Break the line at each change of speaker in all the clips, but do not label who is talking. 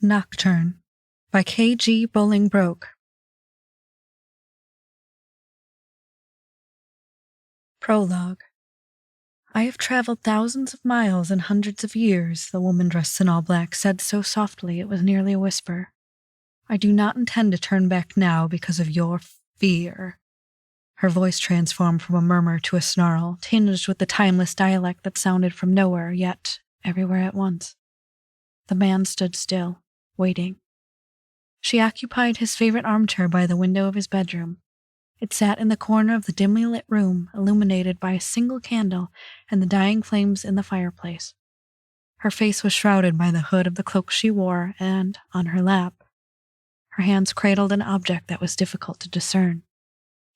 Nocturne by K.G. Bolingbroke. Prologue. I have traveled thousands of miles and hundreds of years, the woman dressed in all black said so softly it was nearly a whisper. I do not intend to turn back now because of your fear. Her voice transformed from a murmur to a snarl, tinged with the timeless dialect that sounded from nowhere, yet everywhere at once. The man stood still, waiting. She occupied his favorite armchair by the window of his bedroom. It sat in the corner of the dimly lit room, illuminated by a single candle and the dying flames in the fireplace. Her face was shrouded by the hood of the cloak she wore, and, on her lap, her hands cradled an object that was difficult to discern.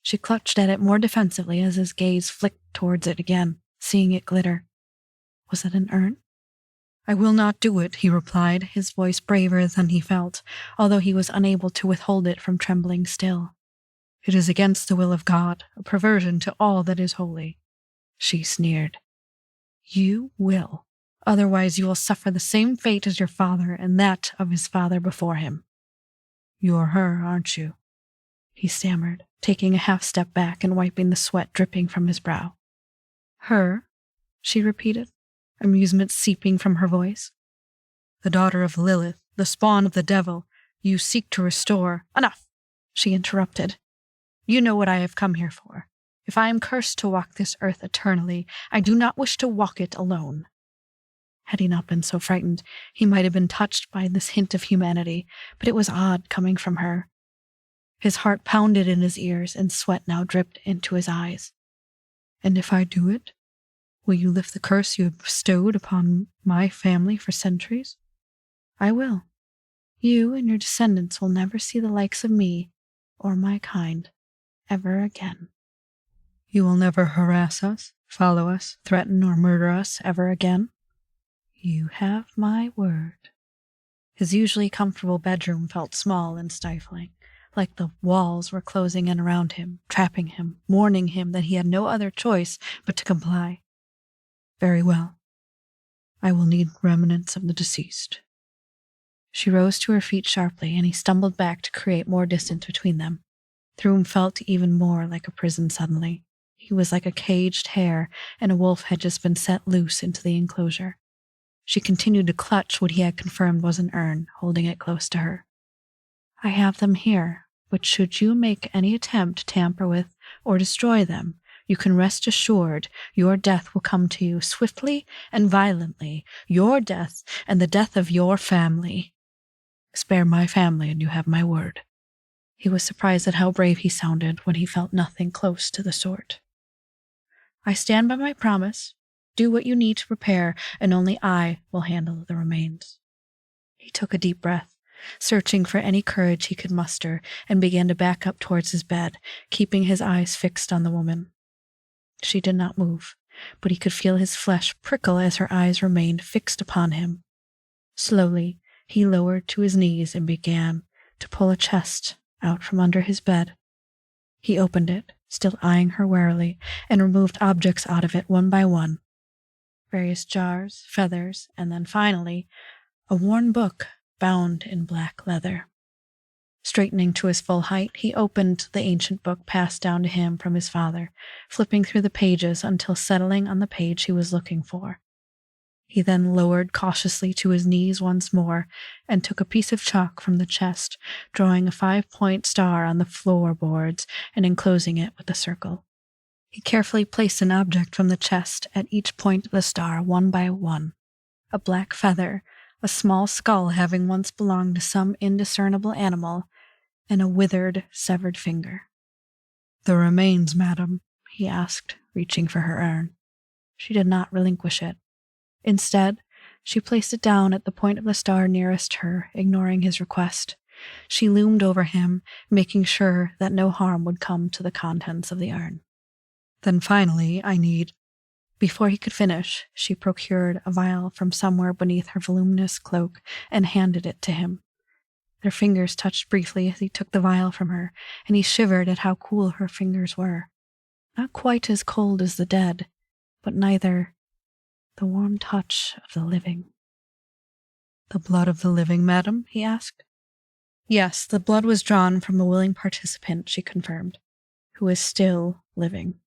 She clutched at it more defensively as his gaze flicked towards it again, seeing it glitter. Was it an urn? I will not do it, he replied, his voice braver than he felt, although he was unable to withhold it from trembling still. It is against the will of God, a perversion to all that is holy. She sneered. You will. Otherwise you will suffer the same fate as your father and that of his father before him. You're her, aren't you? He stammered, taking a half step back and wiping the sweat dripping from his brow. Her? She repeated, amusement seeping from her voice. The daughter of Lilith, the spawn of the devil, you seek to restore. Enough, she interrupted. You know what I have come here for. If I am cursed to walk this earth eternally, I do not wish to walk it alone. Had he not been so frightened, he might have been touched by this hint of humanity, but it was odd coming from her. His heart pounded in his ears, and sweat now dripped into his eyes. And if I do it, will you lift the curse you have bestowed upon my family for centuries? I will. You and your descendants will never see the likes of me, or my kind, ever again. You will never harass us, follow us, threaten, or murder us ever again? You have my word. His usually comfortable bedroom felt small and stifling, like the walls were closing in around him, trapping him, warning him that he had no other choice but to comply. Very well. I will need remnants of the deceased. She rose to her feet sharply, and he stumbled back to create more distance between them. The room felt even more like a prison suddenly. He was like a caged hare, and a wolf had just been set loose into the enclosure. She continued to clutch what he had confirmed was an urn, holding it close to her. I have them here, but should you make any attempt to tamper with or destroy them, you can rest assured your death will come to you swiftly and violently, your death and the death of your family. Spare my family and you have my word. He was surprised at how brave he sounded when he felt nothing close to the sort. I stand by my promise. Do what you need to prepare, and only I will handle the remains. He took a deep breath, searching for any courage he could muster, and began to back up towards his bed, keeping his eyes fixed on the woman. She did not move, but he could feel his flesh prickle as her eyes remained fixed upon him. Slowly, he lowered to his knees and began to pull a chest out from under his bed. He opened it, still eyeing her warily, and removed objects out of it one by one. Various jars, feathers, and then finally, a worn book bound in black leather. Straightening to his full height, he opened the ancient book passed down to him from his father, flipping through the pages until settling on the page he was looking for. He then lowered cautiously to his knees once more and took a piece of chalk from the chest, drawing a 5-point star on the floorboards and enclosing it with a circle. He carefully placed an object from the chest at each point of the star one by one. A black feather, a small skull having once belonged to some indiscernible animal, and a withered, severed finger. The remains, madam, he asked, reaching for her urn. She did not relinquish it. Instead, she placed it down at the point of the star nearest her, ignoring his request. She loomed over him, making sure that no harm would come to the contents of the urn. Then finally, I need... Before he could finish, she procured a vial from somewhere beneath her voluminous cloak and handed it to him. Their fingers touched briefly as he took the vial from her, and he shivered at how cool her fingers were. Not quite as cold as the dead, but neither the warm touch of the living. "The blood of the living, madam?" he asked. Yes, the blood was drawn from a willing participant, she confirmed, who is still living.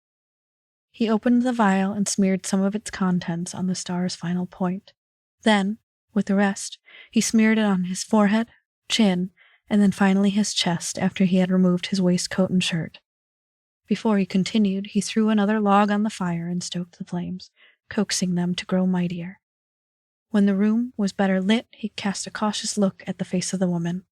He opened the vial and smeared some of its contents on the star's final point. Then, with the rest, he smeared it on his forehead, chin, and then finally his chest after he had removed his waistcoat and shirt. Before he continued, he threw another log on the fire and stoked the flames, coaxing them to grow mightier. When the room was better lit, he cast a cautious look at the face of the woman.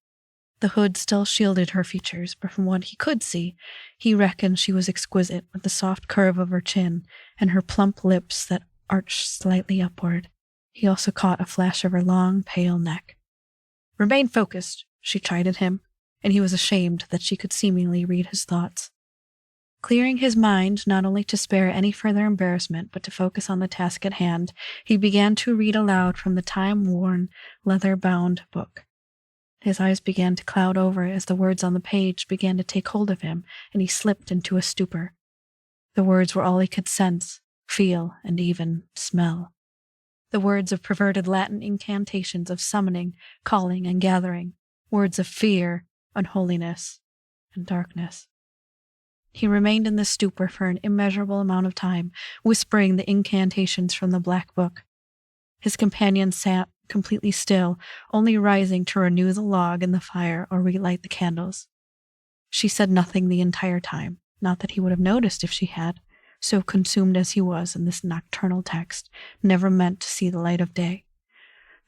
The hood still shielded her features, but from what he could see, he reckoned she was exquisite with the soft curve of her chin and her plump lips that arched slightly upward. He also caught a flash of her long, pale neck. "Remain focused," she chided him, and he was ashamed that she could seemingly read his thoughts. Clearing his mind not only to spare any further embarrassment but to focus on the task at hand, he began to read aloud from the time-worn, leather-bound book. His eyes began to cloud over as the words on the page began to take hold of him, and he slipped into a stupor. The words were all he could sense, feel, and even smell. The words of perverted Latin incantations of summoning, calling, and gathering. Words of fear, unholiness, and darkness. He remained in this stupor for an immeasurable amount of time, whispering the incantations from the black book. His companion sat completely still, only rising to renew the log in the fire or relight the candles. She said nothing the entire time, not that he would have noticed if she had, so consumed as he was in this nocturnal text, never meant to see the light of day.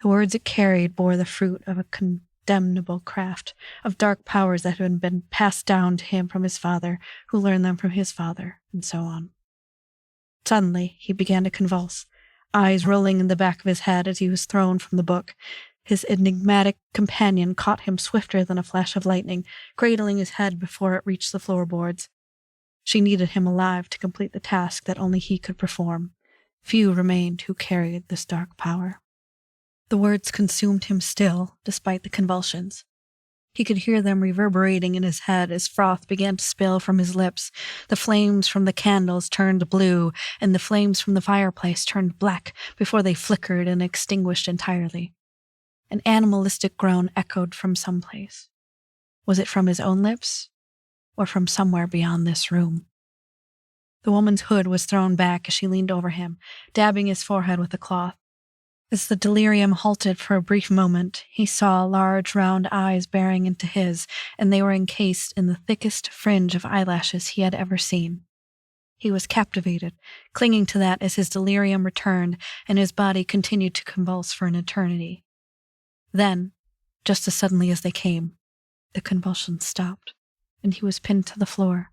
The words it carried bore the fruit of a condemnable craft, of dark powers that had been passed down to him from his father, who learned them from his father, and so on. Suddenly, he began to convulse, eyes rolling in the back of his head as he was thrown from the book. His enigmatic companion caught him swifter than a flash of lightning, cradling his head before it reached the floorboards. She needed him alive to complete the task that only he could perform. Few remained who carried this dark power. The words consumed him still, despite the convulsions. He could hear them reverberating in his head as froth began to spill from his lips. The flames from the candles turned blue, and the flames from the fireplace turned black before they flickered and extinguished entirely. An animalistic groan echoed from someplace. Was it from his own lips, or from somewhere beyond this room? The woman's hood was thrown back as she leaned over him, dabbing his forehead with a cloth. As the delirium halted for a brief moment, he saw large round eyes bearing into his, and they were encased in the thickest fringe of eyelashes he had ever seen. He was captivated, clinging to that as his delirium returned and his body continued to convulse for an eternity. Then, just as suddenly as they came, the convulsions stopped, and he was pinned to the floor.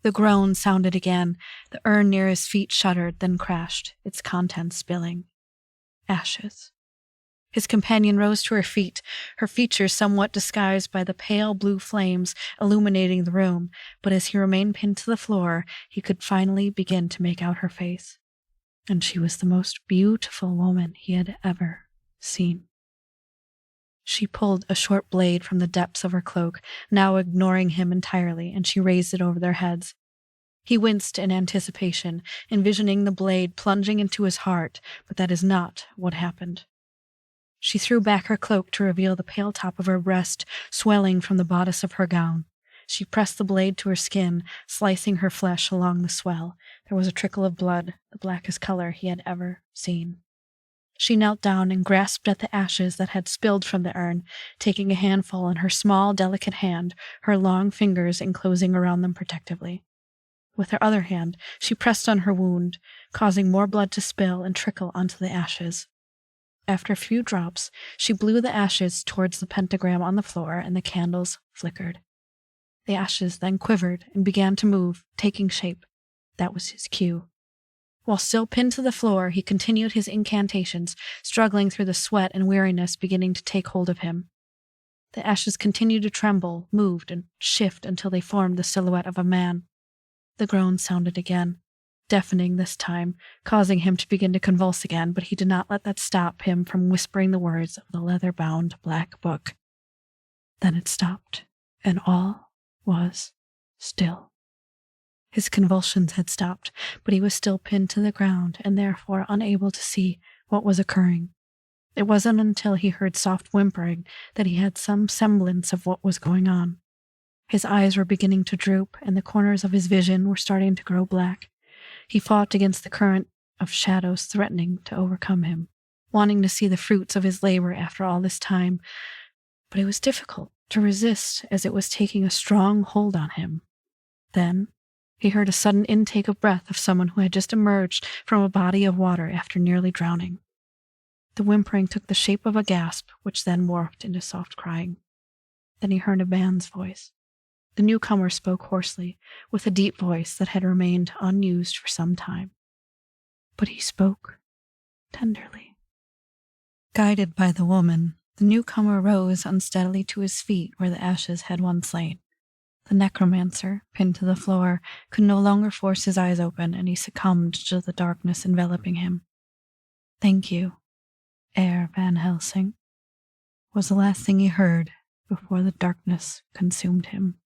The groan sounded again, the urn near his feet shuddered, then crashed, its contents spilling. Ashes. His companion rose to her feet, her features somewhat disguised by the pale blue flames illuminating the room, but as he remained pinned to the floor, he could finally begin to make out her face. And she was the most beautiful woman he had ever seen. She pulled a short blade from the depths of her cloak, now ignoring him entirely, and she raised it over their heads. He winced in anticipation, envisioning the blade plunging into his heart, but that is not what happened. She threw back her cloak to reveal the pale top of her breast, swelling from the bodice of her gown. She pressed the blade to her skin, slicing her flesh along the swell. There was a trickle of blood, the blackest color he had ever seen. She knelt down and grasped at the ashes that had spilled from the urn, taking a handful in her small, delicate hand, her long fingers enclosing around them protectively. With her other hand, she pressed on her wound, causing more blood to spill and trickle onto the ashes. After a few drops, she blew the ashes towards the pentagram on the floor, and the candles flickered. The ashes then quivered and began to move, taking shape. That was his cue. While still pinned to the floor, he continued his incantations, struggling through the sweat and weariness beginning to take hold of him. The ashes continued to tremble, moved, and shift until they formed the silhouette of a man. The groan sounded again, deafening this time, causing him to begin to convulse again, but he did not let that stop him from whispering the words of the leather-bound black book. Then it stopped, and all was still. His convulsions had stopped, but he was still pinned to the ground and therefore unable to see what was occurring. It wasn't until he heard soft whimpering that he had some semblance of what was going on. His eyes were beginning to droop, and the corners of his vision were starting to grow black. He fought against the current of shadows threatening to overcome him, wanting to see the fruits of his labor after all this time, but it was difficult to resist as it was taking a strong hold on him. Then he heard a sudden intake of breath of someone who had just emerged from a body of water after nearly drowning. The whimpering took the shape of a gasp, which then morphed into soft crying. Then he heard a man's voice. The newcomer spoke hoarsely, with a deep voice that had remained unused for some time. But he spoke tenderly. Guided by the woman, the newcomer rose unsteadily to his feet where the ashes had once lain. The necromancer, pinned to the floor, could no longer force his eyes open, and he succumbed to the darkness enveloping him. "Thank you, Herr Van Helsing," was the last thing he heard before the darkness consumed him.